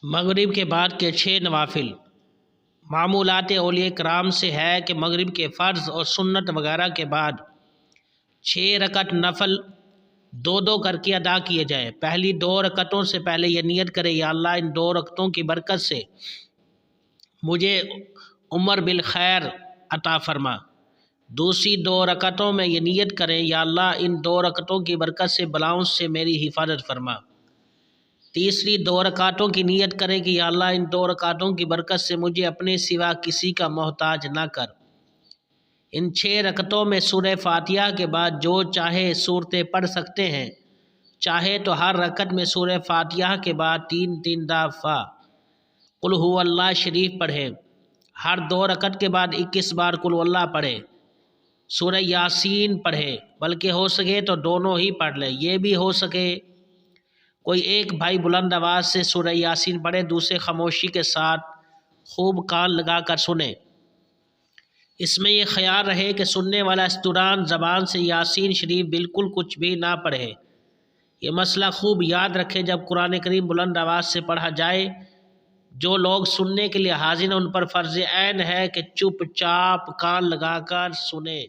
مغرب کے بعد کے 6 نوافل۔ معمولات اولیاء کرام سے ہے کہ مغرب کے فرض اور سنت وغیرہ کے بعد 6 رکعت نفل دو دو کر کے ادا کیے جائیں۔ پہلی 2 رکعتوں سے پہلے یہ نیت کرے یا اللہ ان 2 رکعتوں کی برکت سے مجھے عمر بالخیر عطا فرما۔ دوسری 2 رکعتوں میں یہ نیت کریں یا اللہ ان 2 رکعتوں کی برکت سے بلاؤں سے میری حفاظت فرما۔ تیسری 2 رکعتوں کی نیت کریں کہ یا اللہ ان 2 رکعتوں کی برکت سے مجھے اپنے سوا کسی کا محتاج نہ کر۔ ان 6 رکعتوں میں سورہ فاتحہ کے بعد جو چاہے سورتیں پڑھ سکتے ہیں، چاہے تو ہر رکعت میں سورہ فاتحہ کے بعد 3 دفعہ قل هو اللہ شریف پڑھیں۔ ہر 2 رکعت کے بعد 21 بار قل هو اللہ پڑھیں۔ سورہ یاسین پڑھیں، بلکہ ہو سکے تو دونوں ہی پڑھ لیں۔ یہ بھی ہو سکے کوئی ایک بھائی بلند آواز سے سورہ یاسین پڑھے، دوسرے خاموشی کے ساتھ خوب کان لگا کر سنیں۔ اس میں یہ خیال رہے کہ سننے والا اس دوران زبان سے یاسین شریف بالکل کچھ بھی نہ پڑھے۔ یہ مسئلہ خوب یاد رکھے، جب قرآن کریم بلند آواز سے پڑھا جائے، جو لوگ سننے کے لیے حاضر ہیں ان پر فرض عین ہے کہ چپ چاپ کان لگا کر سنیں۔